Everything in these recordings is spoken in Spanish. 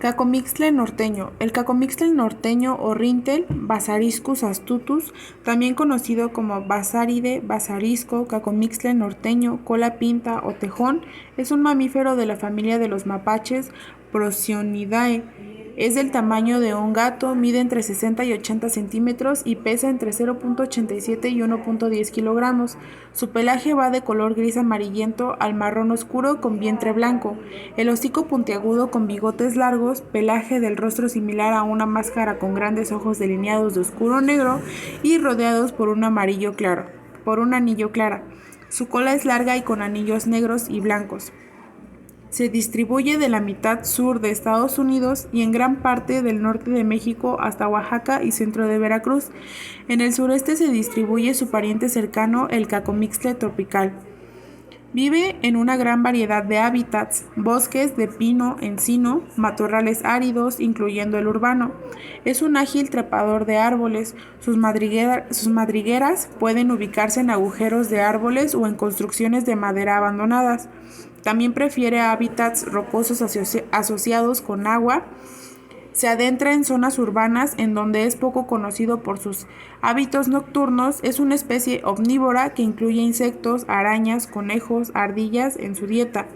Cacomixtle norteño. El cacomixtle norteño o rintel, Basariscus astutus, también conocido como basaride, basarisco, cacomixtle norteño, cola pinta o tejón, es un mamífero de la familia de los mapaches Procionidae. Es del tamaño de un gato, mide entre 60 y 80 centímetros y pesa entre 0.87 y 1.10 kilogramos. Su pelaje va de color gris amarillento al marrón oscuro con vientre blanco. El hocico puntiagudo con bigotes largos, pelaje del rostro similar a una máscara con grandes ojos delineados de oscuro negro y rodeados por un anillo clara. Su cola es larga y con anillos negros y blancos. Se distribuye de la mitad sur de Estados Unidos y en gran parte del norte de México hasta Oaxaca y centro de Veracruz. En el sureste se distribuye su pariente cercano, el cacomixtle tropical. Vive en una gran variedad de hábitats, bosques de pino, encino, matorrales áridos, incluyendo el urbano. Es un ágil trepador de árboles. Sus madrigueras pueden ubicarse en agujeros de árboles o en construcciones de madera abandonadas. También prefiere hábitats rocosos asociados con agua. Se adentra en zonas urbanas en donde es poco conocido por sus hábitos nocturnos. Es una especie omnívora que incluye insectos, arañas, conejos, ardillas en su dieta.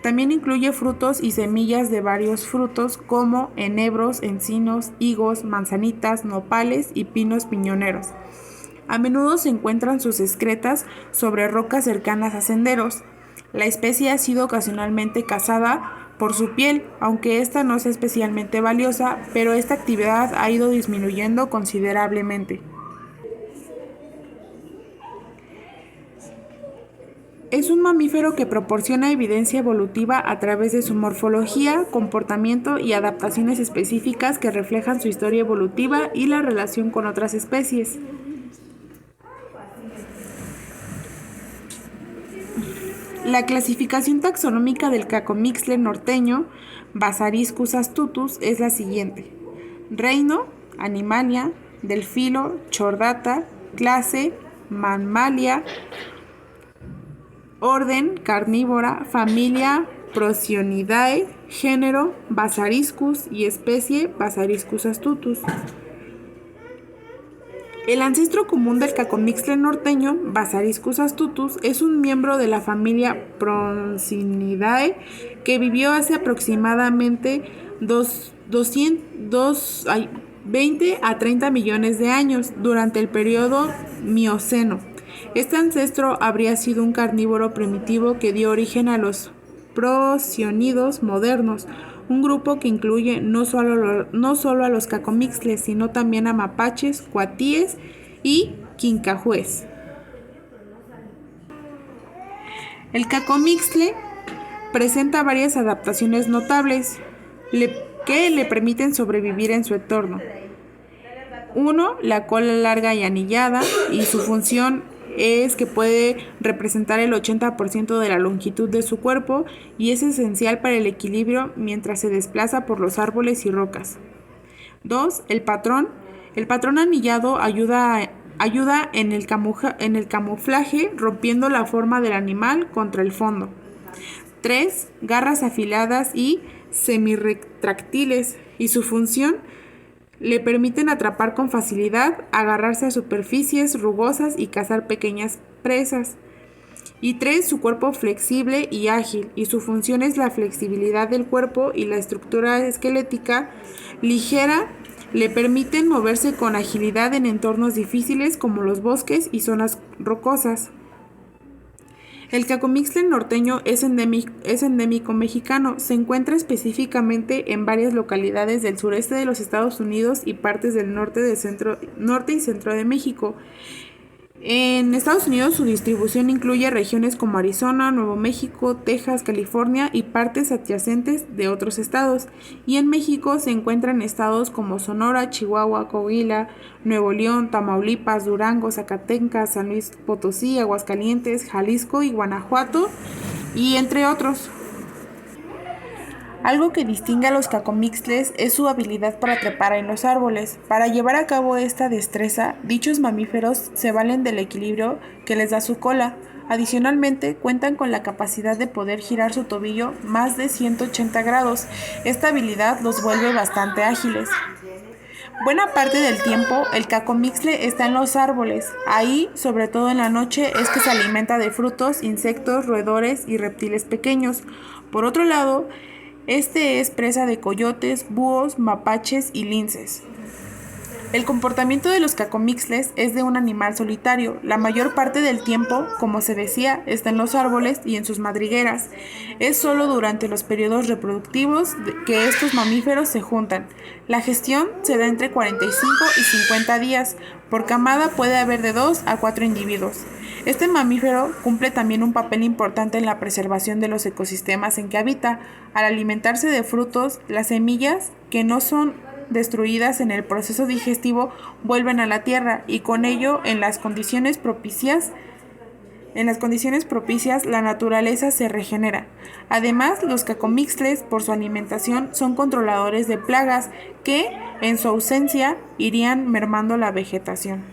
También incluye frutos y semillas de varios frutos como enebros, encinos, higos, manzanitas, nopales y pinos piñoneros. A menudo se encuentran sus excretas sobre rocas cercanas a senderos. La especie ha sido ocasionalmente cazada por su piel, aunque esta no es especialmente valiosa, pero esta actividad ha ido disminuyendo considerablemente. Es un mamífero que proporciona evidencia evolutiva a través de su morfología, comportamiento y adaptaciones específicas que reflejan su historia evolutiva y la relación con otras especies. La clasificación taxonómica del cacomixtle norteño, Basariscus astutus, es la siguiente: reino, Animalia, del filo, Chordata, clase, Mammalia, orden, Carnívora, familia, Procionidae, género, Basariscus y especie, Basariscus astutus. El ancestro común del cacomixtle norteño, Basariscus astutus, es un miembro de la familia Procionidae que vivió hace aproximadamente 20 a 30 millones de años durante el periodo Mioceno. Este ancestro habría sido un carnívoro primitivo que dio origen a los procionidos modernos, un grupo que incluye no solo a los cacomixtles, sino también a mapaches, cuatíes y quincahués. El cacomixtle presenta varias adaptaciones notables que le permiten sobrevivir en su entorno. 1. La cola larga y anillada, y su función es que puede representar el 80% de la longitud de su cuerpo y es esencial para el equilibrio mientras se desplaza por los árboles y rocas. 2. El patrón. El patrón anillado ayuda en el camuflaje, rompiendo la forma del animal contra el fondo. 3. Garras afiladas y semirretráctiles, y su función le permiten atrapar con facilidad, agarrarse a superficies rugosas y cazar pequeñas presas. Y 3. Su cuerpo flexible y ágil, y su función es la flexibilidad del cuerpo y la estructura esquelética ligera le permiten moverse con agilidad en entornos difíciles como los bosques y zonas rocosas. El cacomixtle norteño es endémico mexicano. Se encuentra específicamente en varias localidades del sureste de los Estados Unidos y partes del norte y centro de México. En Estados Unidos su distribución incluye regiones como Arizona, Nuevo México, Texas, California y partes adyacentes de otros estados. Y en México se encuentran estados como Sonora, Chihuahua, Coahuila, Nuevo León, Tamaulipas, Durango, Zacatecas, San Luis Potosí, Aguascalientes, Jalisco y Guanajuato, y entre otros. Algo que distingue a los cacomixtles es su habilidad para trepar en los árboles. Para llevar a cabo esta destreza, dichos mamíferos se valen del equilibrio que les da su cola. Adicionalmente, cuentan con la capacidad de poder girar su tobillo más de 180 grados. Esta habilidad los vuelve bastante ágiles. Buena parte del tiempo, el cacomixtle está en los árboles. Ahí, sobre todo en la noche, es que se alimenta de frutos, insectos, roedores y reptiles pequeños. Por otro lado, este es presa de coyotes, búhos, mapaches y linces. El comportamiento de los cacomixtles es de un animal solitario. La mayor parte del tiempo, como se decía, está en los árboles y en sus madrigueras. Es solo durante los periodos reproductivos que estos mamíferos se juntan. La gestión se da entre 45 y 50 días. Por camada puede haber de 2 a 4 individuos. Este mamífero cumple también un papel importante en la preservación de los ecosistemas en que habita. Al alimentarse de frutos, las semillas, que no son destruidas en el proceso digestivo, vuelven a la tierra y con ello en las condiciones propicias la naturaleza se regenera. Además, los cacomixtles, por su alimentación, son controladores de plagas que, en su ausencia, irían mermando la vegetación.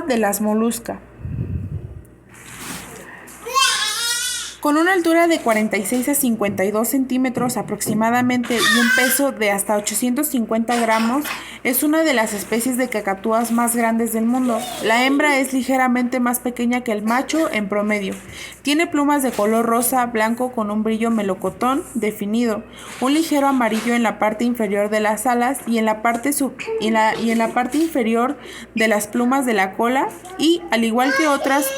De las moluscas. Con una altura de 46 a 52 centímetros aproximadamente y un peso de hasta 850 gramos, es una de las especies de cacatúas más grandes del mundo. La hembra es ligeramente más pequeña que el macho en promedio. Tiene plumas de color rosa blanco con un brillo melocotón definido, un ligero amarillo en la parte inferior de las alas y en la parte inferior de las plumas de la cola y, al igual que otras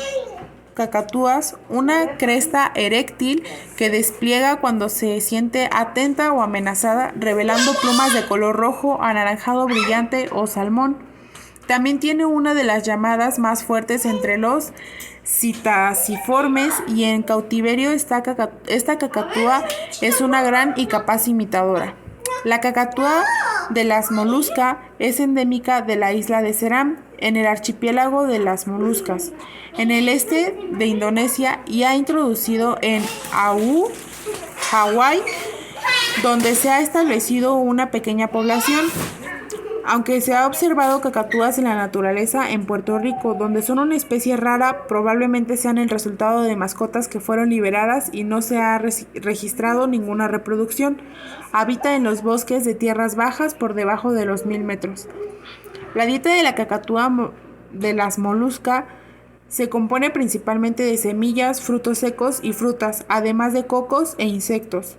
cacatúas, una cresta eréctil que despliega cuando se siente atenta o amenazada, revelando plumas de color rojo, anaranjado brillante o salmón. También tiene una de las llamadas más fuertes entre los citasiformes y en cautiverio esta cacatúa es una gran y capaz imitadora. La cacatúa de las Moluscas es endémica de la isla de Ceram, en el archipiélago de las Molucas, en el este de Indonesia y ha introducido en Oahu, Hawái, donde se ha establecido una pequeña población. Aunque se ha observado cacatúas en la naturaleza en Puerto Rico, donde son una especie rara, probablemente sean el resultado de mascotas que fueron liberadas y no se ha registrado ninguna reproducción. Habita en los bosques de tierras bajas por debajo de los 1000 metros. La dieta de la cacatúa de las Moluscas se compone principalmente de semillas, frutos secos y frutas, además de cocos e insectos.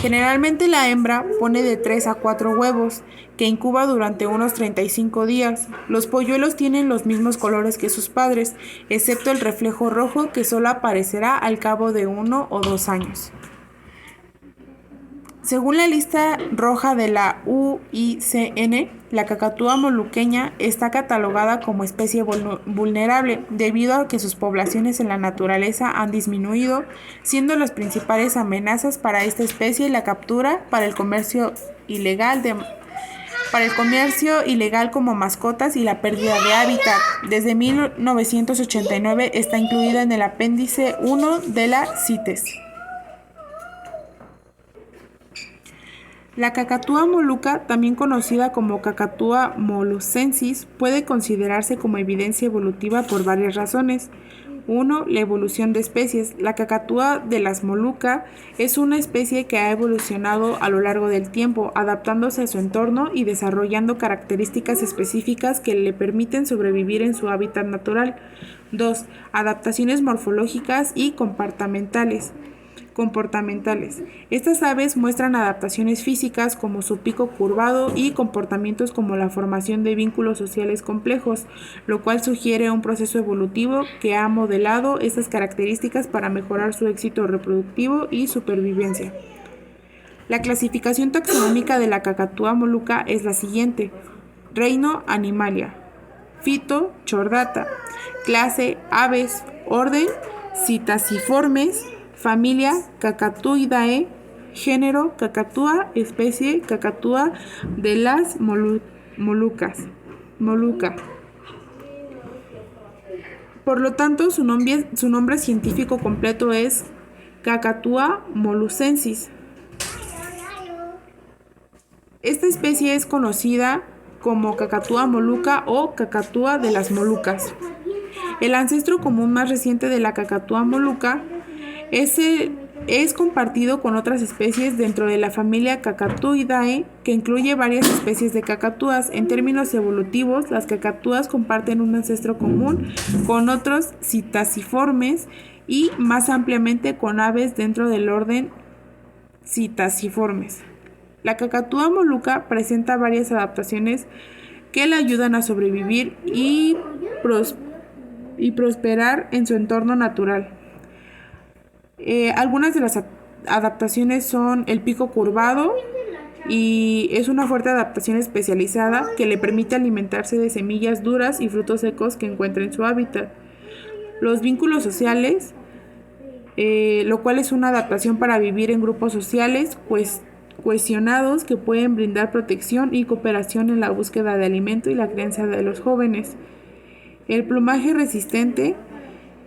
Generalmente la hembra pone de 3 a 4 huevos, que incuba durante unos 35 días. Los polluelos tienen los mismos colores que sus padres, excepto el reflejo rojo que solo aparecerá al cabo de 1 o 2 años. Según la lista roja de la UICN, la cacatúa moluqueña está catalogada como especie vulnerable debido a que sus poblaciones en la naturaleza han disminuido, siendo las principales amenazas para esta especie la captura para el comercio ilegal como mascotas y la pérdida de hábitat. Desde 1989 está incluida en el apéndice 1 de la CITES. La cacatúa moluca, también conocida como Cacatúa molucensis, puede considerarse como evidencia evolutiva por varias razones. 1. La evolución de especies. La cacatúa de las Molucas es una especie que ha evolucionado a lo largo del tiempo, adaptándose a su entorno y desarrollando características específicas que le permiten sobrevivir en su hábitat natural. 2. Adaptaciones morfológicas y comportamentales. Estas aves muestran adaptaciones físicas como su pico curvado y comportamientos como la formación de vínculos sociales complejos, lo cual sugiere un proceso evolutivo que ha modelado estas características para mejorar su éxito reproductivo y supervivencia. La clasificación taxonómica de la cacatúa moluca es la siguiente: reino Animalia, fito Chordata, clase Aves, orden Citasiformes, familia Cacatuidae, género Cacatúa, especie Cacatúa de las Moluca. Por lo tanto, su nombre científico completo es Cacatúa molucensis. Esta especie es conocida como Cacatúa moluca o Cacatúa de las Molucas. El ancestro común más reciente de la cacatúa moluca es compartido con otras especies dentro de la familia Cacatuidae, que incluye varias especies de cacatúas. En términos evolutivos, las cacatúas comparten un ancestro común con otros citasiformes y más ampliamente con aves dentro del orden Citasiformes. La cacatúa moluca presenta varias adaptaciones que le ayudan a sobrevivir y prosperar en su entorno natural. Algunas de las adaptaciones son el pico curvado, y es una fuerte adaptación especializada que le permite alimentarse de semillas duras y frutos secos que encuentra en su hábitat. Los vínculos sociales, lo cual es una adaptación para vivir en grupos sociales cohesionados que pueden brindar protección y cooperación en la búsqueda de alimento y la crianza de los jóvenes. El plumaje resistente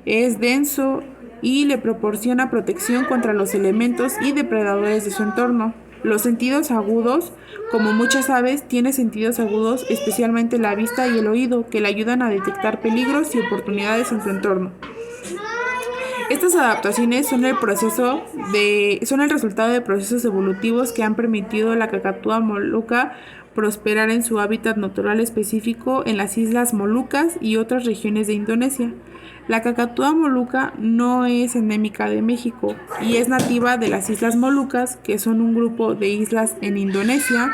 es denso y le proporciona protección contra los elementos y depredadores de su entorno. Los sentidos agudos, como muchas aves, tiene sentidos agudos, especialmente la vista y el oído, que le ayudan a detectar peligros y oportunidades en su entorno. Estas adaptaciones son el resultado de procesos evolutivos que han permitido a la cacatúa moluca prosperar en su hábitat natural específico en las Islas Molucas y otras regiones de Indonesia. La cacatúa moluca no es endémica de México y es nativa de las Islas Molucas, que son un grupo de islas en Indonesia.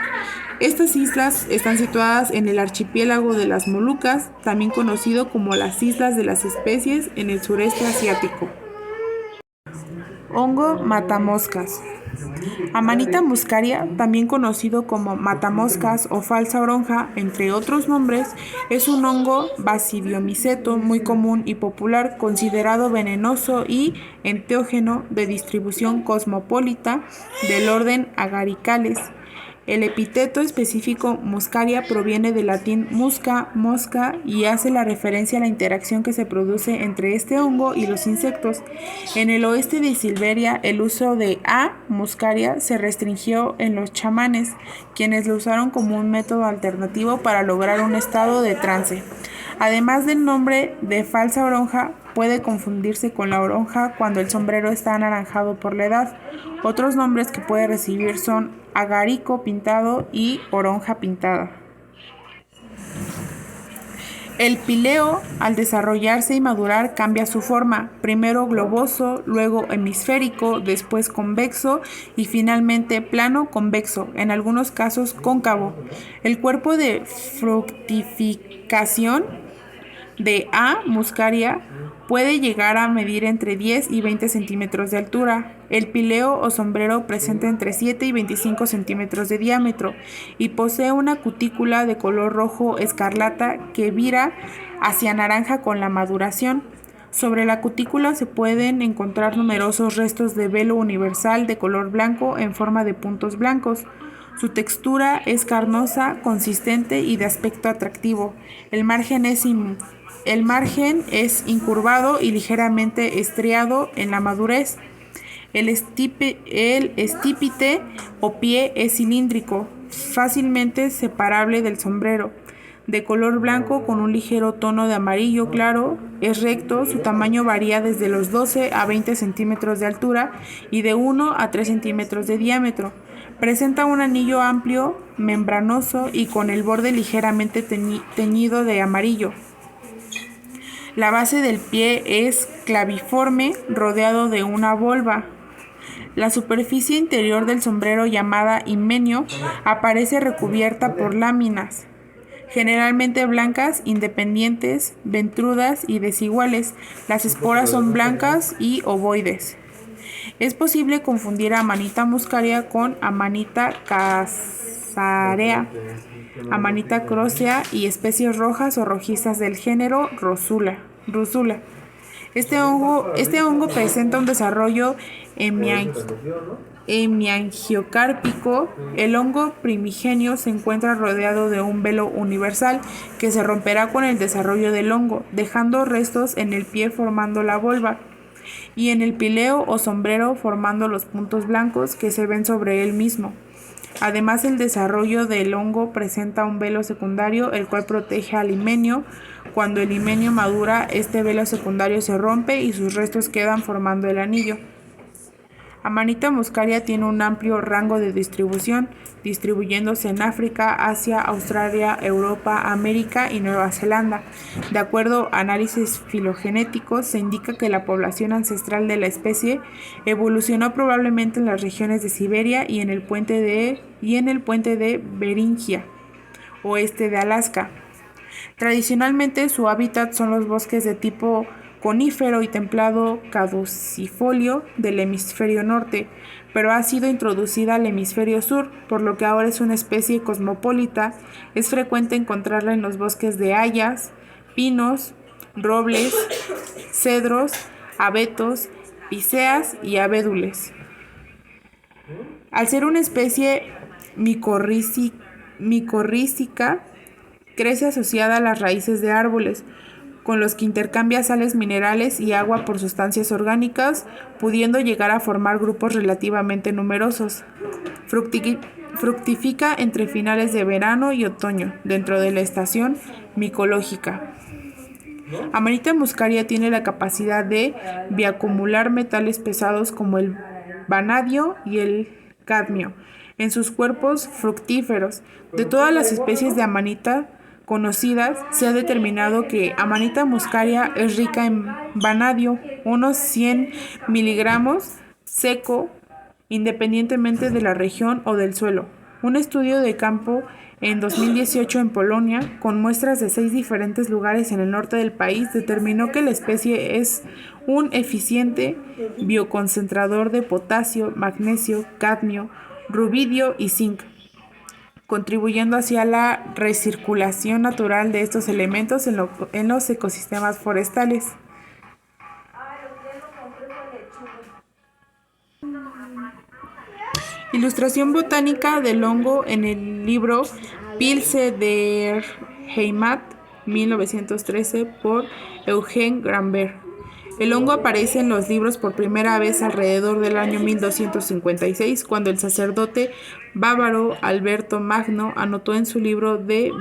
Estas islas están situadas en el archipiélago de las Molucas, también conocido como las Islas de las Especies, en el sureste asiático. Hongo matamoscas. Amanita muscaria, también conocido como matamoscas o falsa oronja, entre otros nombres, es un hongo basidiomiceto muy común y popular, considerado venenoso y enteógeno, de distribución cosmopolita del orden Agaricales. El epíteto específico muscaria proviene del latín musca, mosca, y hace la referencia a la interacción que se produce entre este hongo y los insectos. En el oeste de Siberia, el uso de A. muscaria se restringió en los chamanes, quienes lo usaron como un método alternativo para lograr un estado de trance. Además del nombre de falsa oronja, puede confundirse con la oronja cuando el sombrero está anaranjado por la edad. Otros nombres que puede recibir son agarico pintado y oronja pintada. El píleo, al desarrollarse y madurar, cambia su forma, primero globoso, luego hemisférico, después convexo y finalmente plano convexo, en algunos casos cóncavo. El cuerpo de fructificación de A. muscaria puede llegar a medir entre 10 y 20 centímetros de altura. El píleo o sombrero presenta entre 7 y 25 centímetros de diámetro y posee una cutícula de color rojo escarlata que vira hacia naranja con la maduración. Sobre la cutícula se pueden encontrar numerosos restos de velo universal de color blanco en forma de puntos blancos. Su textura es carnosa, consistente y de aspecto atractivo. El margen es incurvado y ligeramente estriado en la madurez. El estípite o pie es cilíndrico, fácilmente separable del sombrero, de color blanco con un ligero tono de amarillo claro. Es recto, su tamaño varía desde los 12 a 20 centímetros de altura y de 1 a 3 centímetros de diámetro. Presenta un anillo amplio, membranoso y con el borde ligeramente teñido de amarillo. La base del pie es claviforme, rodeado de una volva. La superficie interior del sombrero, llamada himenio, aparece recubierta por láminas, generalmente blancas, independientes, ventrudas y desiguales. Las esporas son blancas y ovoides. Es posible confundir a Amanita muscaria con Amanita cassarea, Amanita crocea y especies rojas o rojizas del género Rusula. Este hongo presenta un desarrollo hemiangiocárpico. El hongo primigenio se encuentra rodeado de un velo universal que se romperá con el desarrollo del hongo, dejando restos en el pie formando la volva, y en el píleo o sombrero formando los puntos blancos que se ven sobre él mismo. Además, el desarrollo del hongo presenta un velo secundario, el cual protege al himenio. Cuando el himenio madura, este velo secundario se rompe y sus restos quedan formando el anillo. Amanita muscaria tiene un amplio rango de distribución, distribuyéndose en África, Asia, Australia, Europa, América y Nueva Zelanda. De acuerdo a análisis filogenéticos, se indica que la población ancestral de la especie evolucionó probablemente en las regiones de Siberia y en el puente de Beringia, oeste de Alaska. Tradicionalmente su hábitat son los bosques de tipo conífero y templado caducifolio del hemisferio norte, pero ha sido introducida al hemisferio sur, por lo que ahora es una especie cosmopolita. Es frecuente encontrarla en los bosques de hayas, pinos, robles, cedros, abetos, píceas y abedules. Al ser una especie micorrízica, crece asociada a las raíces de árboles, con los que intercambia sales minerales y agua por sustancias orgánicas, pudiendo llegar a formar grupos relativamente numerosos. Fructifica entre finales de verano y otoño, dentro de la estación micológica. Amanita muscaria tiene la capacidad de bioacumular metales pesados como el vanadio y el cadmio en sus cuerpos fructíferos. De todas las especies de amanita conocidas, se ha determinado que Amanita muscaria es rica en vanadio, unos 100 miligramos seco, independientemente de la región o del suelo. Un estudio de campo en 2018 en Polonia, con muestras de 6 diferentes lugares en el norte del país, determinó que la especie es un eficiente bioconcentrador de potasio, magnesio, cadmio, rubidio y zinc, contribuyendo hacia la recirculación natural de estos elementos en los ecosistemas forestales. Ilustración botánica del hongo en el libro Pilze der Heimat, 1913, por Eugen Gramberg. El hongo aparece en los libros por primera vez alrededor del año 1256, cuando el sacerdote bávaro Alberto Magno anotó en su libro De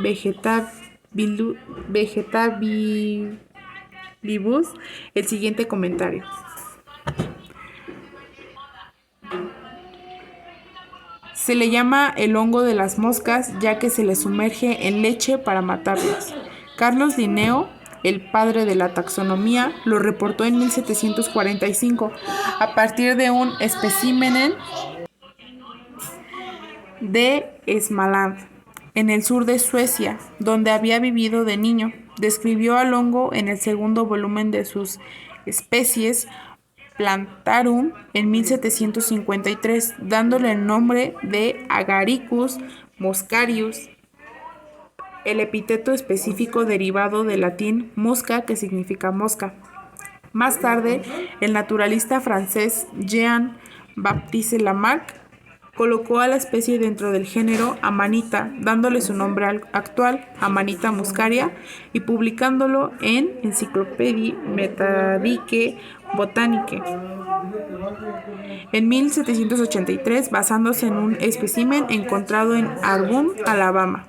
Vegetabilibus el siguiente comentario. Se le llama el hongo de las moscas, ya que se le sumerge en leche para matarlas. Carlos Linneo, el padre de la taxonomía, lo reportó en 1745 a partir de un espécimen de Småland, en el sur de Suecia, donde había vivido de niño. Describió al hongo en el segundo volumen de sus especies Plantarum en 1753, dándole el nombre de Agaricus muscarius, el epíteto específico derivado del latín musca, que significa mosca. Más tarde, el naturalista francés Jean-Baptiste Lamarck colocó a la especie dentro del género Amanita, dándole su nombre actual, Amanita muscaria, y publicándolo en Encyclopédie méthodique botanique en 1783, basándose en un espécimen encontrado en Auburn, Alabama.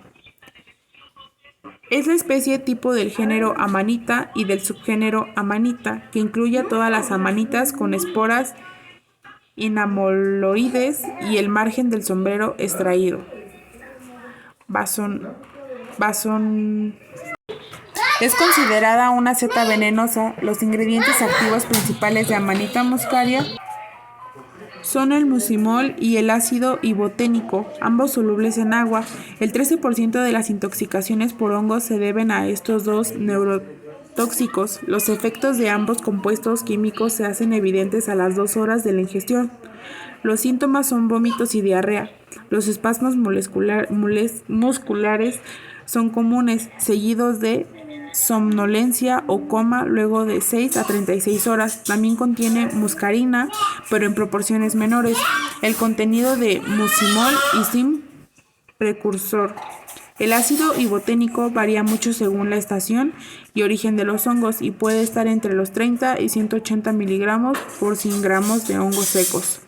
Es la especie tipo del género Amanita y del subgénero Amanita, que incluye a todas las amanitas con esporas inamoloides y el margen del sombrero extraído. Es considerada una seta venenosa. Los ingredientes activos principales de Amanita muscaria son el mucimol y el ácido iboténico, ambos solubles en agua. El 13% de las intoxicaciones por hongos se deben a estos dos neurotóxicos. Los efectos de ambos compuestos químicos se hacen evidentes a las 2 horas de la ingestión. Los síntomas son vómitos y diarrea. Los espasmos musculares son comunes, seguidos de somnolencia o coma luego de 6 a 36 horas. También contiene muscarina, pero en proporciones menores. El contenido de mucimol y sin precursor. El ácido iboténico varía mucho según la estación y origen de los hongos y puede estar entre los 30 y 180 miligramos por 100 gramos de hongos secos.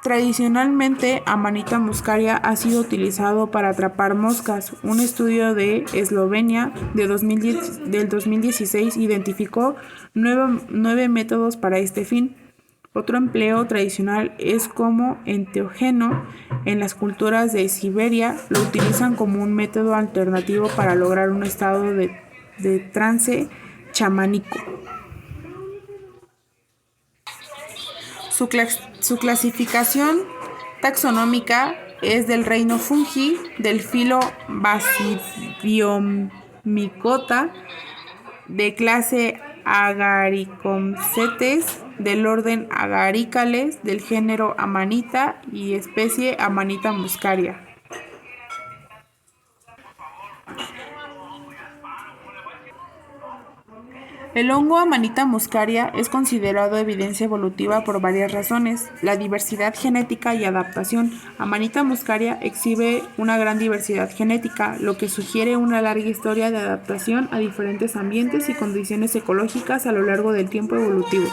Tradicionalmente, Amanita muscaria ha sido utilizado para atrapar moscas. Un estudio de Eslovenia del 2016 identificó 9 métodos para este fin. Otro empleo tradicional es como enteógeno. En las culturas de Siberia lo utilizan como un método alternativo para lograr un estado de trance chamánico. Su clasificación taxonómica es del reino Fungi, del filo Basidiomycota, de clase Agaricomcetes, del orden Agaricales, del género Amanita y especie Amanita muscaria. El hongo Amanita muscaria es considerado evidencia evolutiva por varias razones: la diversidad genética y adaptación. Amanita muscaria exhibe una gran diversidad genética, lo que sugiere una larga historia de adaptación a diferentes ambientes y condiciones ecológicas a lo largo del tiempo evolutivo.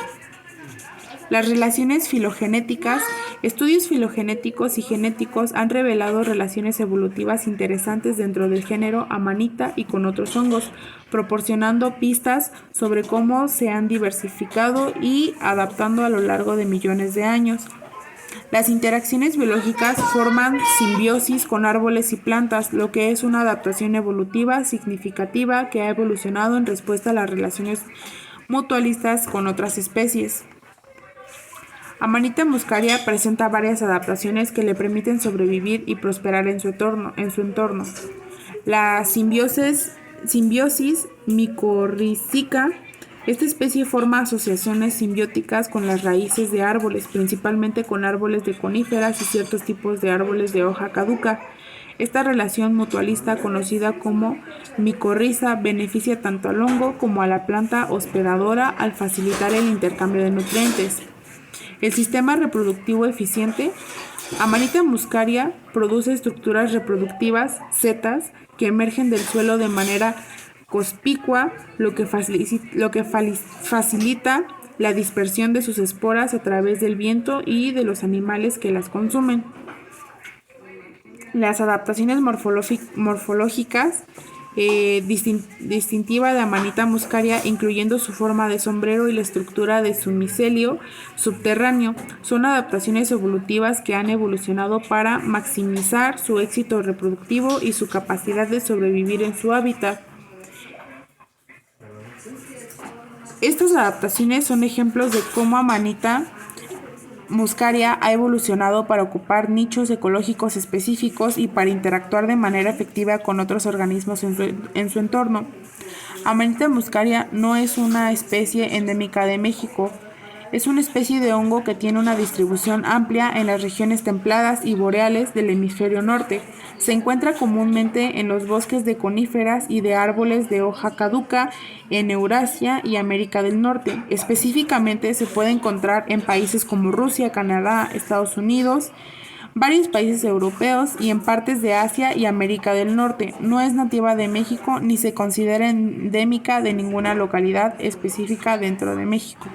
Las relaciones filogenéticas. Estudios filogenéticos y genéticos han revelado relaciones evolutivas interesantes dentro del género Amanita y con otros hongos, proporcionando pistas sobre cómo se han diversificado y adaptando a lo largo de millones de años. Las interacciones biológicas forman simbiosis con árboles y plantas, lo que es una adaptación evolutiva significativa que ha evolucionado en respuesta a las relaciones mutualistas con otras especies. Amanita muscaria presenta varias adaptaciones que le permiten sobrevivir y prosperar en su entorno. La simbiosis micorrízica. Esta especie forma asociaciones simbióticas con las raíces de árboles, principalmente con árboles de coníferas y ciertos tipos de árboles de hoja caduca. Esta relación mutualista, conocida como micorriza, beneficia tanto al hongo como a la planta hospedadora al facilitar el intercambio de nutrientes. El sistema reproductivo eficiente. Amanita muscaria produce estructuras reproductivas, setas, que emergen del suelo de manera conspicua, lo que facilita la dispersión de sus esporas a través del viento y de los animales que las consumen. Las adaptaciones morfológicas distintiva de Amanita muscaria, incluyendo su forma de sombrero y la estructura de su micelio subterráneo, son adaptaciones evolutivas que han evolucionado para maximizar su éxito reproductivo y su capacidad de sobrevivir en su hábitat. Estas adaptaciones son ejemplos de cómo Amanita muscaria ha evolucionado para ocupar nichos ecológicos específicos y para interactuar de manera efectiva con otros organismos en su entorno. Amanita muscaria no es una especie endémica de México. Es una especie de hongo que tiene una distribución amplia en las regiones templadas y boreales del hemisferio norte. Se encuentra comúnmente en los bosques de coníferas y de árboles de hoja caduca en Eurasia y América del Norte. Específicamente se puede encontrar en países como Rusia, Canadá, Estados Unidos, varios países europeos y en partes de Asia y América del Norte. No es nativa de México ni se considera endémica de ninguna localidad específica dentro de México.